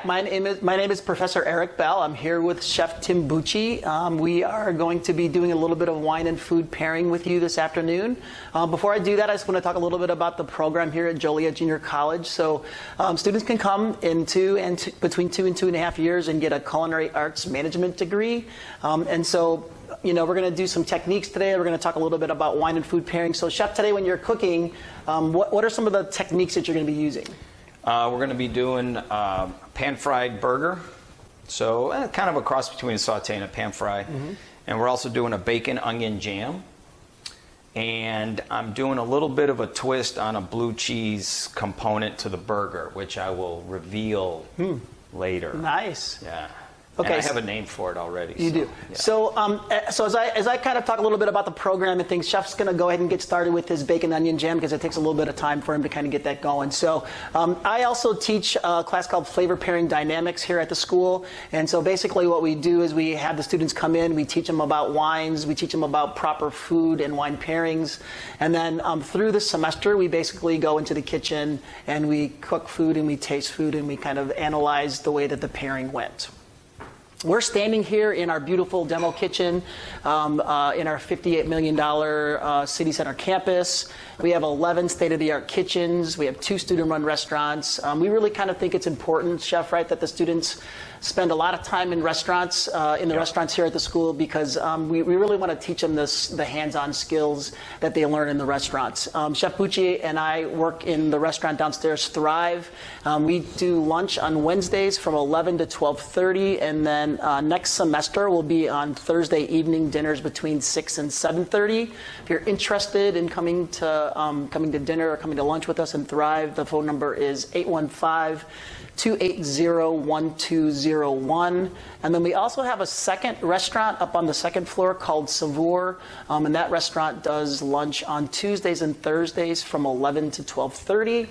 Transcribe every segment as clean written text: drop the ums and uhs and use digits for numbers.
back. My name is Professor Eric Bell. I'm here with Chef Tim Bucci. We are going to be doing a little bit of wine and food pairing with you this afternoon. Before I do that, I just want to talk a little bit about the program here at Joliet Junior College. So students can come in between 2 and 2.5 years and get a culinary arts management degree. And so, you know, we're going to do some techniques today. We're going to talk a little bit about wine and food pairing. So, Chef, today when you're cooking, what are some of the techniques that you're going to be using? We're going to be doing pan-fried burger, so kind of a cross between a saute and a pan-fry. And we're also doing a bacon onion jam. And I'm doing a little bit of a twist on a blue cheese component to the burger, which I will reveal later. Nice. Yeah. Okay, and I have a name for it already. You do. Yeah. So as I kind of talk a little bit about the program and things, Chef's going to go ahead and get started with his bacon onion jam because it takes a little bit of time for him to kind of get that going. So I also teach a class called Flavor Pairing Dynamics here at the school. And so basically what we do is we have the students come in, we teach them about wines, we teach them about proper food and wine pairings. And then through the semester, we basically go into the kitchen and we cook food and we taste food and we kind of analyze the way that the pairing went. We're standing here in our beautiful demo kitchen in our $58 million city center campus. We have 11 state-of-the-art kitchens. We have 2 student-run restaurants. We really kind of think it's important, Chef, right, that the students spend a lot of time in restaurants, restaurants here at the school because we really want to teach them the hands-on skills that they learn in the restaurants. Chef Bucci and I work in the restaurant downstairs, Thrive. We do lunch on Wednesdays from 11 to 12:30, and then next semester will be on Thursday evening dinners between 6 and 7:30. If you're interested in coming to dinner or coming to lunch with us in Thrive, the phone number is 815-280-1201. And then we also have a second restaurant up on the second floor called Savor. And that restaurant does lunch on Tuesdays and Thursdays from 11 to 12:30.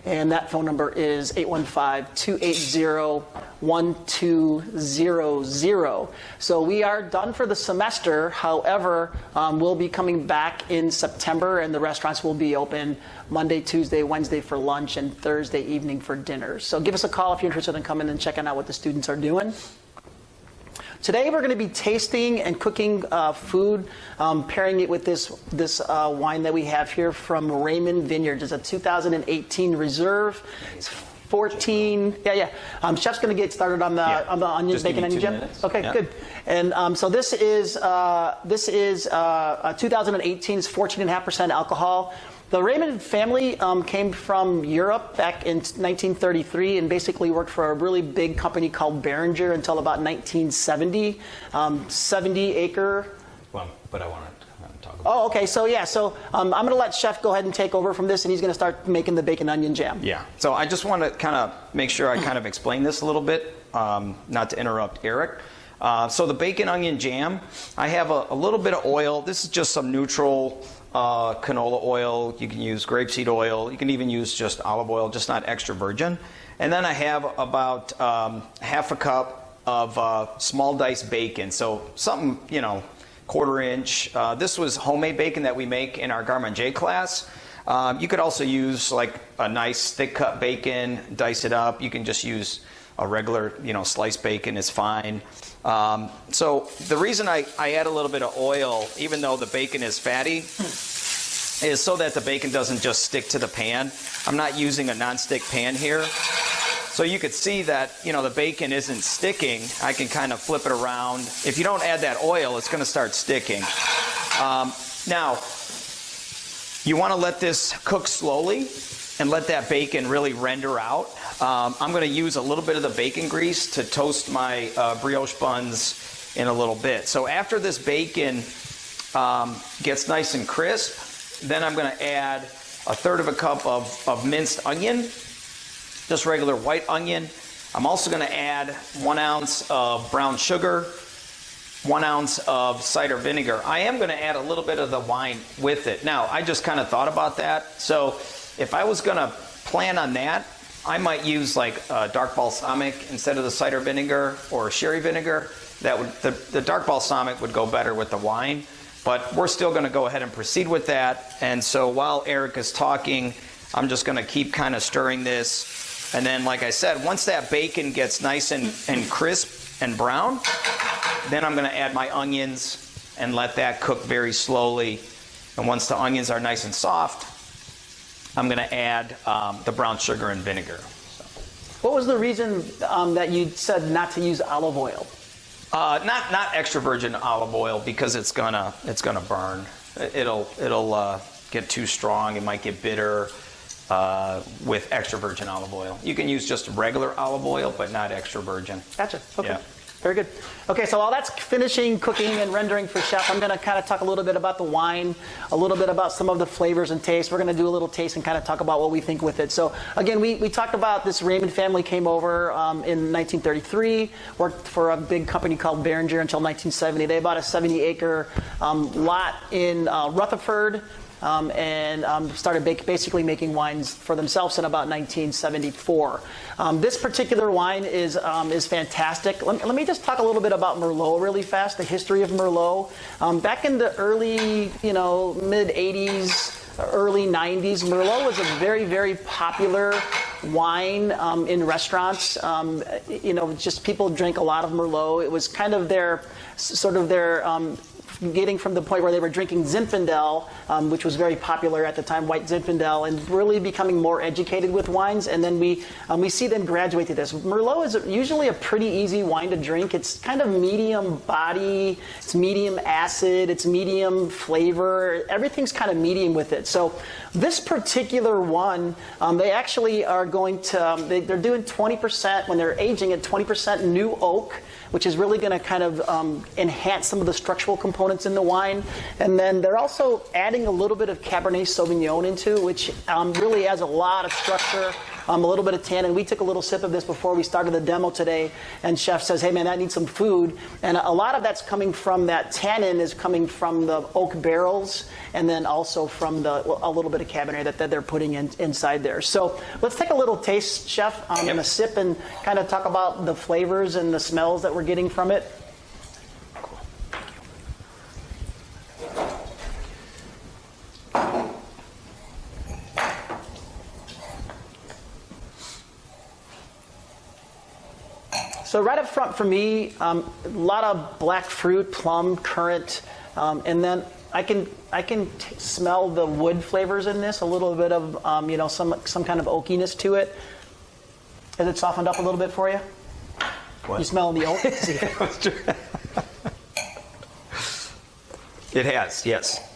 And that phone number is 815-280-1200. So we are done for the semester. However, we'll be coming back in September, and the restaurants will be open Monday, Tuesday, Wednesday for lunch, and Thursday evening for dinner. So give us a call if you're interested in coming and checking out what the students are doing. Today we're going to be tasting and cooking food, pairing it with this wine that we have here from Raymond Vineyards. It's a 2018 Reserve. It's 14. Chef's going to get started on the onions, bacon, onion jam. Okay, good. And so this is 2018. It's 14.5% alcohol. The Raymond family came from Europe back in 1933 and basically worked for a really big company called Beringer until about 1970. 70-acre. Well, but I want to talk about. Oh, okay. So I'm going to let Chef go ahead and take over from this, and he's going to start making the bacon onion jam. Yeah. So I just want to kind of make sure I kind of explain this a little bit, not to interrupt Eric. So the bacon onion jam, I have a little bit of oil. This is just some neutral canola oil. You can use grapeseed oil. You can even use just olive oil, just not extra virgin. And then I have about half a cup of small diced bacon. So something, 1/4 inch. This was homemade bacon that we make in our Garde-Manger class. You could also use like a nice thick cut bacon, dice it up. You can just use a regular, sliced bacon is fine. So the reason I add a little bit of oil, even though the bacon is fatty, is so that the bacon doesn't just stick to the pan. I'm not using a non-stick pan here. So you could see that, the bacon isn't sticking. I can kind of flip it around. If you don't add that oil, it's going to start sticking. Now, you want to let this cook slowly and let that bacon really render out. I'm going to use a little bit of the bacon grease to toast my brioche buns in a little bit. So after this bacon gets nice and crisp, then I'm going to add 1/3 cup of minced onion, just regular white onion. I'm also going to add 1 ounce of brown sugar, 1 ounce of cider vinegar. I am going to add a little bit of the wine with it. Now, I just kind of thought about that. So if I was going to plan on that, I might use like dark balsamic instead of the cider vinegar or sherry vinegar. That would the dark balsamic would go better with the wine. But we're still going to go ahead and proceed with that. And so while Eric is talking, I'm just going to keep kind of stirring this And then, like I said, once that bacon gets nice and crisp and brown, then I'm going to add my onions and let that cook very slowly. And once the onions are nice and soft, I'm going to add the brown sugar and vinegar. What was the reason that you said not to use olive oil? Not extra virgin olive oil, because it's gonna burn. It'll get too strong. It might get bitter with extra virgin olive oil. You can use just regular olive oil, but not extra virgin. Gotcha. Okay. Yeah. Very good. Okay, so while that's finishing cooking and rendering for chef, I'm going to kind of talk a little bit about the wine, a little bit about some of the flavors and tastes. We're going to do a little taste and kind of talk about what we think with it. So again, we talked about this Raymond family came over in 1933, worked for a big company called Behringer until 1970. They bought a 70-acre lot in Rutherford. And started basically making wines for themselves in about 1974. This particular wine is fantastic. Let me just talk a little bit about Merlot really fast, the history of Merlot. Back in the early, mid 80s, early 90s, Merlot was a very, very popular wine in restaurants. Just people drank a lot of Merlot. It was kind of their getting from the point where they were drinking Zinfandel, which was very popular at the time, white Zinfandel, and really becoming more educated with wines. And then we see them graduate to this. Merlot is usually a pretty easy wine to drink. It's kind of medium body, it's medium acid, it's medium flavor. Everything's kind of medium with it. So this particular one, they actually are going to, they're doing 20%, when they're aging it, 20% new oak, which is really going to kind of enhance some of the structural components in the wine. And then they're also adding a little bit of Cabernet Sauvignon into, which really adds a lot of structure, a little bit of tannin. We took a little sip of this before we started the demo today, and chef says, hey man, that needs some food. And a lot of that's coming from that tannin is coming from the oak barrels, and then also from a little bit of Cabernet that they're putting inside there. So let's take a little taste, chef, and a sip and kind of talk about the flavors and the smells that we're getting from it. So right up front for me, a lot of black fruit, plum, currant, and then I can smell the wood flavors in this. A little bit of some kind of oakiness to it. Has it softened up a little bit for you? What? You smell the oak? It has, yes.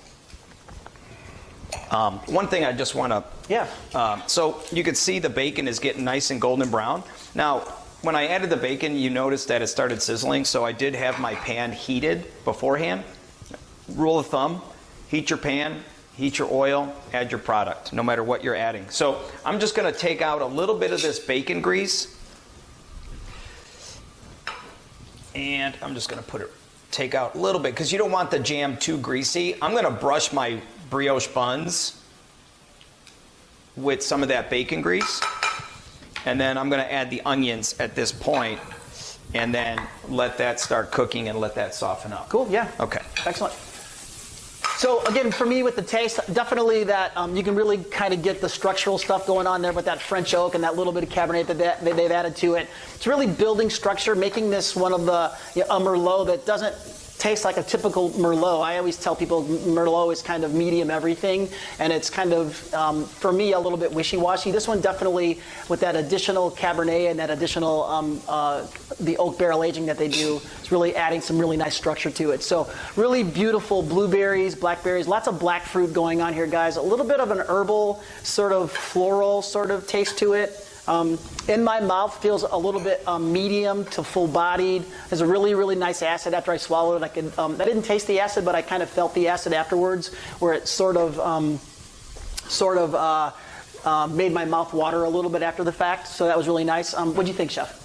One thing I just want to... Yeah. So you can see the bacon is getting nice and golden brown. Now, when I added the bacon, you noticed that it started sizzling, so I did have my pan heated beforehand. Rule of thumb, heat your pan, heat your oil, add your product, no matter what you're adding. So I'm just going to take out a little bit of this bacon grease, and I'm just going to take out a little bit, because you don't want the jam too greasy. I'm going to brush my brioche buns with some of that bacon grease. And then I'm going to add the onions at this point, and then let that start cooking and let that soften up. Cool, yeah. Okay. Excellent. So again, for me with the taste, definitely that you can really kind of get the structural stuff going on there with that French oak and that little bit of Cabernet that they've added to it. It's really building structure, making this one of the a Merlot that doesn't taste like a typical Merlot. I always tell people Merlot is kind of medium everything, and it's kind of, for me, a little bit wishy-washy. This one definitely, with that additional Cabernet and that additional, the oak barrel aging that they do, it's really adding some really nice structure to it. So really beautiful blueberries, blackberries, lots of black fruit going on here, guys. A little bit of an herbal, sort of floral sort of taste to it. In my mouth feels a little bit medium to full-bodied. There's a really, really nice acid after I swallowed it. I didn't taste the acid, but I kind of felt the acid afterwards, where it sort of made my mouth water a little bit after the fact. So that was really nice. What do you think, chef?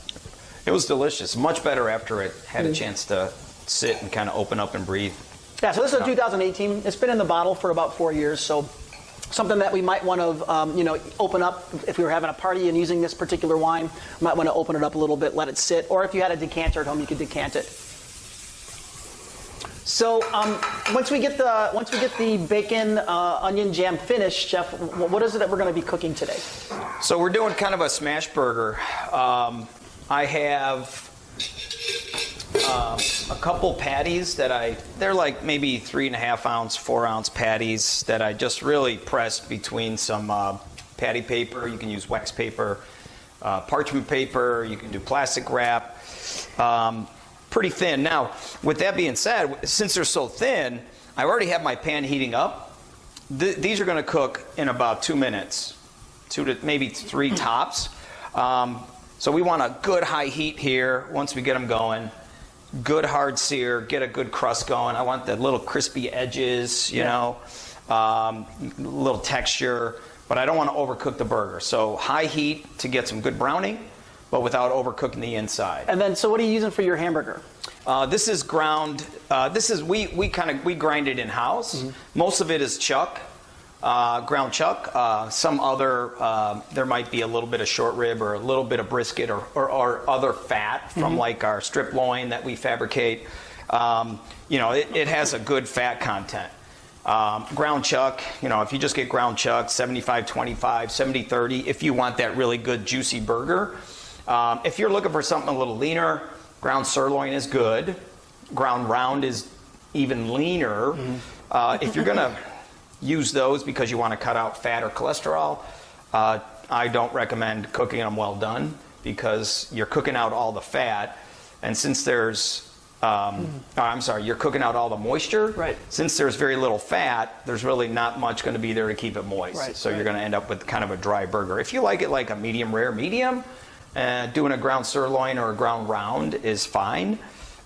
It was delicious. Much better after it had a chance to sit and kind of open up and breathe. Yeah, so this is a 2018. It's been in the bottle for about 4 years, so something that we might want to, open up if we were having a party and using this particular wine. Might want to open it up a little bit, let it sit, or if you had a decanter at home, you could decant it. So once we get the bacon onion jam finished, Chef, what is it that we're going to be cooking today? So we're doing kind of a smash burger. I have a couple patties they're like maybe 3.5 ounce, 4 ounce patties that I just really pressed between some patty paper. You can use wax paper, parchment paper, you can do plastic wrap. Pretty thin. Now, with that being said, since they're so thin, I already have my pan heating up. These are going to cook in about 2 minutes, 2 to maybe 3 tops. So we want a good high heat here once we get them going. Good hard sear, get a good crust going. I want the little crispy edges, you know, little texture, but I don't want to overcook the burger. So high heat to get some good browning, but without overcooking the inside. And then, so what are you using for your hamburger? This is ground. We grind it in house. Mm-hmm. Most of it is chuck, ground chuck. Some other there might be a little bit of short rib or a little bit of brisket or other fat from like our strip loin that we fabricate. You know, it has a good fat content. Ground chuck, you know, if you just get ground chuck, 75-25, 70-30, if you want that really good juicy burger. If you're looking for something a little leaner, ground sirloin is good. Ground round is even leaner. Mm-hmm. If you're going to use those because you want to cut out fat or cholesterol, I don't recommend cooking them well done because you're cooking out all the fat. And since there's, you're cooking out all the moisture. Right. Since there's very little fat, there's really not much going to be there to keep it moist. Right. So you're going to end up with kind of a dry burger. If you like it like a medium rare medium, doing a ground sirloin or a ground round is fine.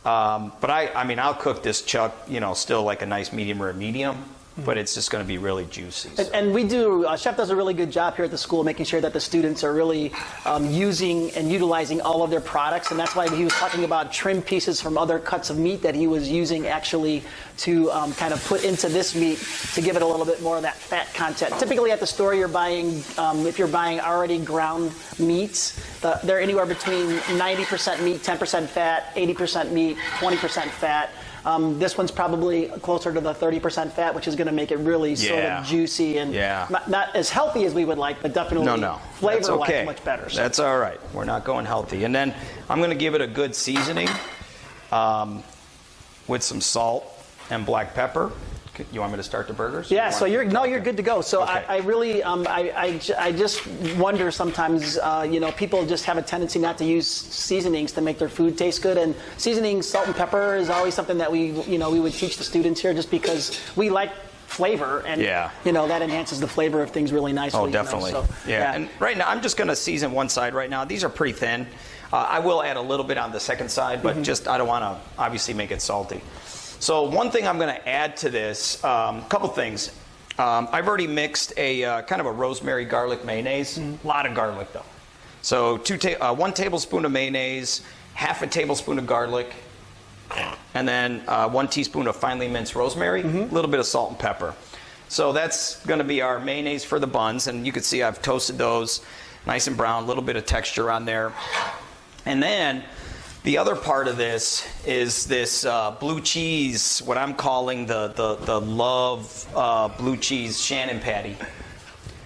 But I'll cook this chuck, you know, still like a nice medium rare medium. But it's just going to be really juicy. So. And we do, Chef does a really good job here at the school making sure that the students are really using and utilizing all of their products. And that's why he was talking about trim pieces from other cuts of meat that he was using actually to kind of put into this meat to give it a little bit more of that fat content. Typically at the store you're buying, if you're buying already ground meats, they're anywhere between 90% meat, 10% fat, 80% meat, 20% fat. This one's probably closer to the 30% fat, which is going to make it really sort of juicy and not as healthy as we would like, but definitely flavor-wise much better. So. That's all right. We're not going healthy. And then I'm going to give it a good seasoning with some salt and black pepper. You want me to start the burgers? Yeah, so you're good to go. So okay. I really, I just wonder sometimes, you know, people just have a tendency not to use seasonings to make their food taste good. And seasoning, salt and pepper is always something that we would teach the students here just because we like flavor and, you know, that enhances the flavor of things really nicely. Oh, definitely. You know? So, yeah, and right now I'm just going to season one side right now. These are pretty thin. I will add a little bit on the second side, but just I don't want to obviously make it salty. So one thing I'm going to add to this, couple things. I've already mixed a kind of a rosemary garlic mayonnaise. A lot of garlic though. So 1 tablespoon of mayonnaise, half a tablespoon of garlic, and then 1 teaspoon of finely minced rosemary, a little bit of salt and pepper. So that's going to be our mayonnaise for the buns, and you can see I've toasted those nice and brown, a little bit of texture on there. And then the other part of this is this blue cheese, what I'm calling the Love blue cheese Shannon patty.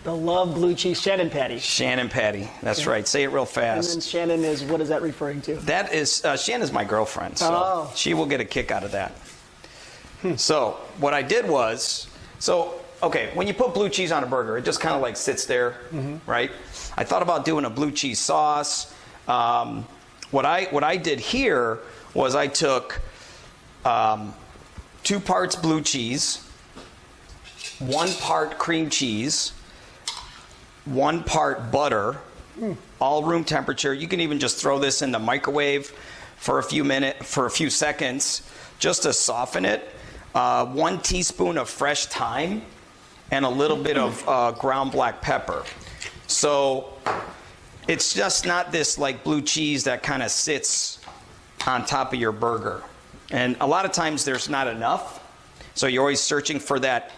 The Love blue cheese Shannon patty. Shannon patty, that's right. Say it real fast. And then Shannon is, what is that referring to? That is, Shannon's my girlfriend, so she will get a kick out of that. So what I did was, okay, when you put blue cheese on a burger, it just kind of like sits there, right? I thought about doing a blue cheese sauce. What I did here was I took 2 parts blue cheese, 1 part cream cheese, 1 part butter, all room temperature. You can even just throw this in the microwave for a few seconds, just to soften it. 1 teaspoon of fresh thyme, and a little bit of ground black pepper. So it's just not this like blue cheese that kind of sits on top of your burger. And a lot of times there's not enough. So you're always searching for that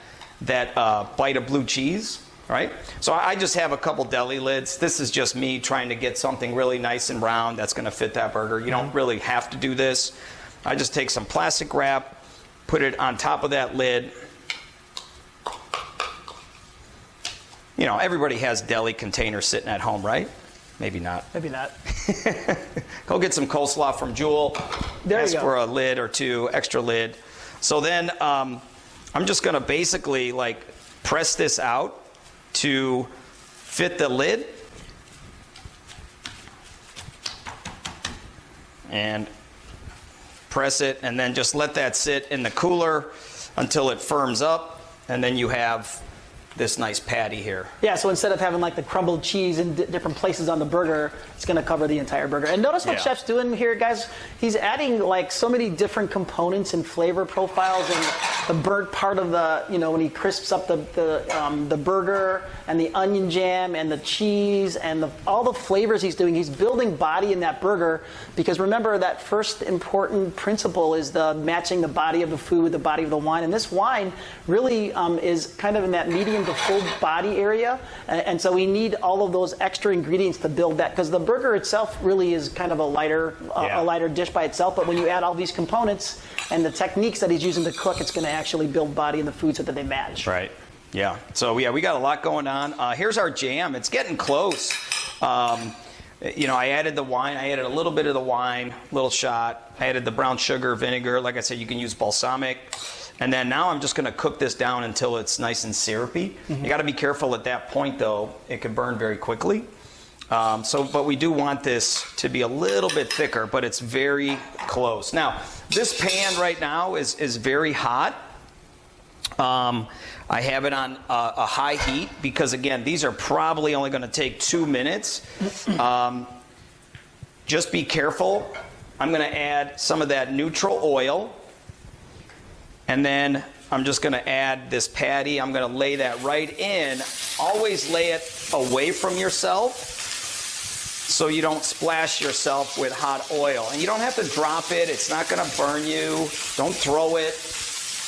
bite of blue cheese, right? So I just have a couple deli lids. This is just me trying to get something really nice and round that's going to fit that burger. You don't really have to do this. I just take some plastic wrap, put it on top of that lid. You know, everybody has deli containers sitting at home, right? Maybe not. Maybe not. Go get some coleslaw from Jewel. There Ask you go. for a lid or two, extra lid. So then I'm just going to basically like press this out to fit the lid. And press it, and then just let that sit in the cooler until it firms up, and then you have this nice patty here. Yeah, so instead of having like the crumbled cheese in different places on the burger, it's going to cover the entire burger. And notice what Yeah. Chef's doing here, guys. He's adding like so many different components and flavor profiles, and the burnt part of the, you know, when he crisps up the burger, and the onion jam and the cheese and all the flavors he's doing. He's building body in that burger, because remember that first important principle is the matching the body of the food with the body of the wine. And this wine really is kind of in that medium to full body area, and so we need all of those extra ingredients to build that, because the burger itself really is kind of a lighter dish by itself, but when you add all these components and the techniques that he's using to cook, it's going to actually build body in the food so that they match. Right. Yeah. So yeah, we got a lot going on. Here's our jam. It's getting close. You know, I added the wine. I added a little bit of the wine, little shot. I added the brown sugar, vinegar. Like I said, you can use balsamic. And then now I'm just going to cook this down until it's nice and syrupy. Mm-hmm. You got to be careful at that point, though. It could burn very quickly. But we do want this to be a little bit thicker, but it's very close. Now, this pan right now is very hot. I have it on a high heat because, again, these are probably only going to take 2 minutes. Just be careful. I'm going to add some of that neutral oil. And then I'm just going to add this patty. I'm going to lay that right in. Always lay it away from yourself so you don't splash yourself with hot oil. And you don't have to drop it. It's not going to burn you. Don't throw it.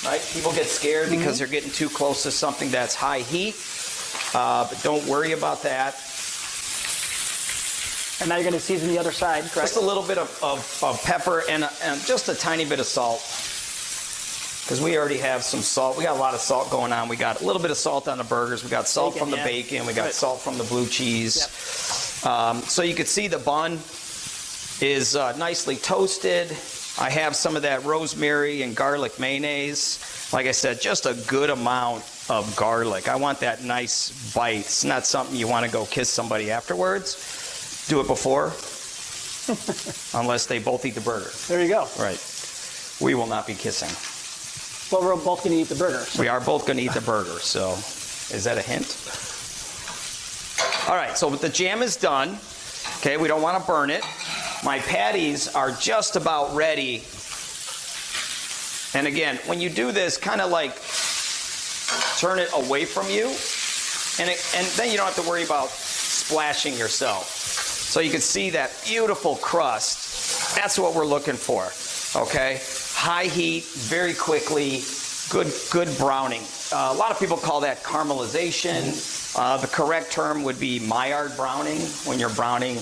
Right? People get scared because they're getting too close to something that's high heat. But don't worry about that. And now you're going to season the other side, correct? Just a little bit of pepper and just a tiny bit of salt. Because we already have some salt. We got a lot of salt going on. We got a little bit of salt on the burgers. We got salt from the bacon. We got salt from the blue cheese. Yep. So you can see the bun is nicely toasted. I have some of that rosemary and garlic mayonnaise. Like I said, just a good amount of garlic. I want that nice bite. It's not something you want to go kiss somebody afterwards. Do it before. Unless they both eat the burger. There you go. Right. We will not be kissing. Well, we're both going to eat the burger. So. We are both going to eat the burger, so is that a hint? All right, so the jam is done. Okay, we don't want to burn it. My patties are just about ready. And again, when you do this, kind of like turn it away from you, and then you don't have to worry about splashing yourself. So you can see that beautiful crust. That's what we're looking for, okay? High heat, very quickly, good browning. A lot of people call that caramelization. The correct term would be Maillard browning, when you're browning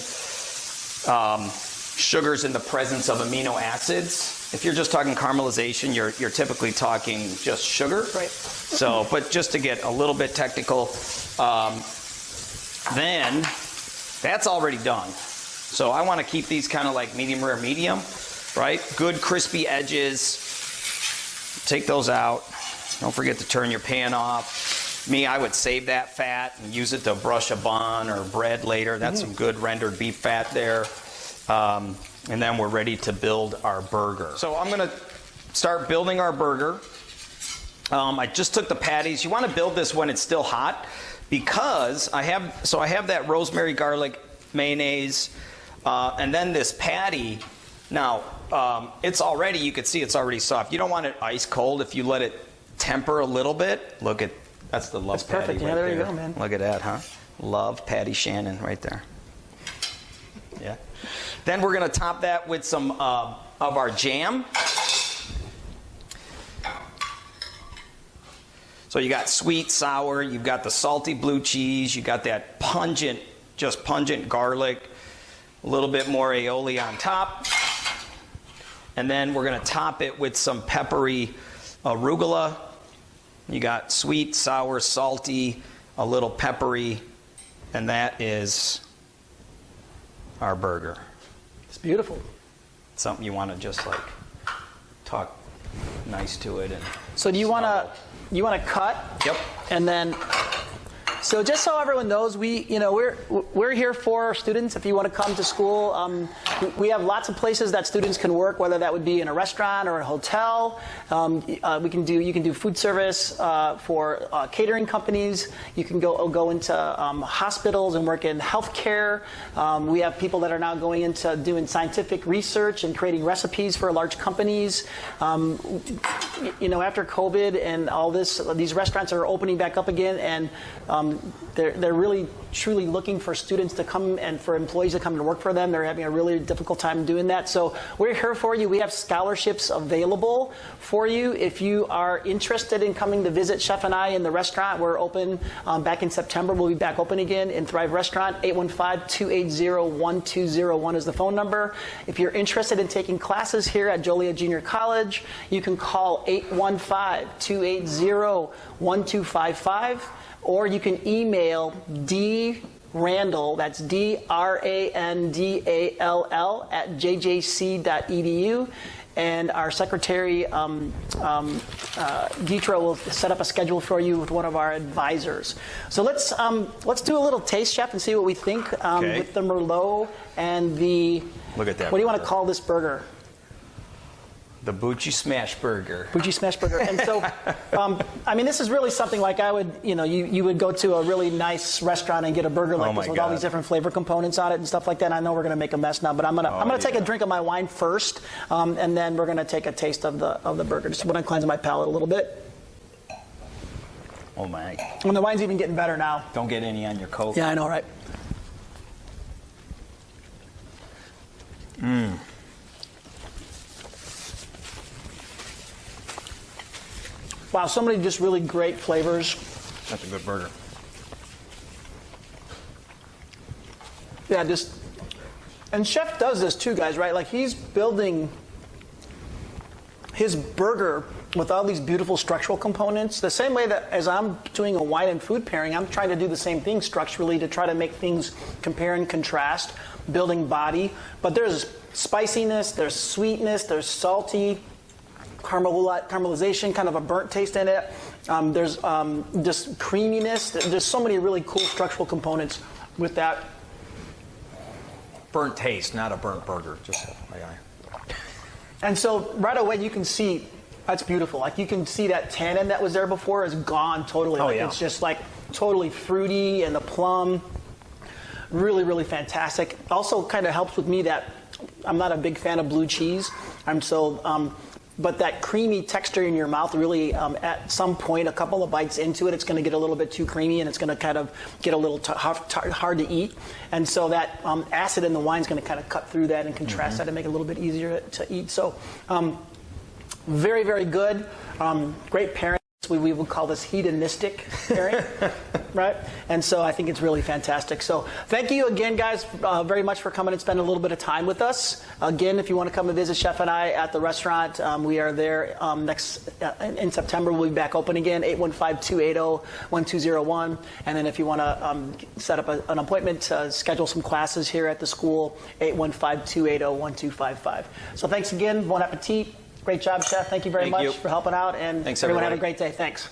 sugars in the presence of amino acids. If you're just talking caramelization, you're typically talking just sugar. Right. So, but just to get a little bit technical, then that's already done. So I want to keep these kind of like medium rare, medium. Right? Good crispy edges. Take those out. Don't forget to turn your pan off. Me, I would save that fat and use it to brush a bun or bread later. That's some good rendered beef fat there. And then we're ready to build our burger. So I'm going to start building our burger. I just took the patties. You want to build this when it's still hot because I have that rosemary garlic mayonnaise and then this patty. Now, it's already, you can see it's already soft. You don't want it ice cold. If you let it temper a little bit, look at, that's the love patty. Perfect. Yeah, right there you go, man. Look at that, huh? Love Patty Shannon right there. Yeah. Then we're going to top that with some of our jam. So you got sweet, sour, you've got the salty blue cheese, you got that pungent, just pungent garlic, a little bit more aioli on top. And then we're going to top it with some peppery arugula. You got sweet, sour, salty, a little peppery, and that is our burger. It's beautiful. Something you want to just like talk nice to it. And so do you want to cut? Yep. And then, so just so everyone knows, we're here for our students. If you want to come to school, we have lots of places that students can work, whether that would be in a restaurant or a hotel. You can do food service for catering companies. You can go into hospitals and work in healthcare. We have people that are now going into doing scientific research and creating recipes for large companies. After COVID and all this, these restaurants are opening back up again, and they're really truly looking for students to come and for employees to come and work for them. They're having a really difficult time doing that. So we're here for you. We have scholarships available for you. If you are interested in coming to visit Chef and I in the restaurant, we're open back in September. We'll be back open again in Thrive Restaurant. 815-280-1201 is the phone number. If you're interested in taking classes here at Joliet Junior College, you can call 815-280-1255. Or you can email drandall, that's DRANDALL @jjc.edu. And our secretary, Deetra, will set up a schedule for you with one of our advisors. So let's do a little taste, Chef, and see what we think with the Merlot and the... Look at that. What do you want to call this burger? The Bucci Smash Burger. Bucci Smash Burger. And so, this is really something like I would, you would go to a really nice restaurant and get a burger like this with all these different flavor components on it and stuff like that. And I know we're going to make a mess now, but I'm gonna take a drink of my wine first, and then we're going to take a taste of the burger. Just want to cleanse my palate a little bit. Oh my! And the wine's even getting better now. Don't get any on your coat. Yeah, I know, right? Wow, so many just really great flavors. That's a good burger. Yeah, and Chef does this too, guys, right? Like he's building his burger with all these beautiful structural components. The same way that as I'm doing a wine and food pairing, I'm trying to do the same thing structurally to try to make things compare and contrast, building body. But there's spiciness, there's sweetness, there's salty, caramelization, kind of a burnt taste in it. There's just creaminess. There's so many really cool structural components with that. Burnt taste, not a burnt burger. Just And so right away you can see that's beautiful. Like you can see that tannin that was there before is gone totally. It's just like totally fruity, and the plum, really, really fantastic. Also kind of helps with me that I'm not a big fan of blue cheese. But that creamy texture in your mouth really, at some point, a couple of bites into it, it's going to get a little bit too creamy, and it's going to kind of get a little hard to eat. And so that acid in the wine is going to kind of cut through that and contrast that and make it a little bit easier to eat. So very, very good. Great pairing. We would call this hedonistic pairing, right? And so I think it's really fantastic. So thank you again, guys, very much for coming and spending a little bit of time with us. Again, if you want to come and visit Chef and I at the restaurant, we are there in September. We'll be back open again, 815-280-1201. And then if you want to set up an appointment to schedule some classes here at the school, 815-280-1255. So thanks again. Bon appetit. Great job, Chef. Thank you very much for helping out. And thanks, everyone everybody. have a great day. Thanks.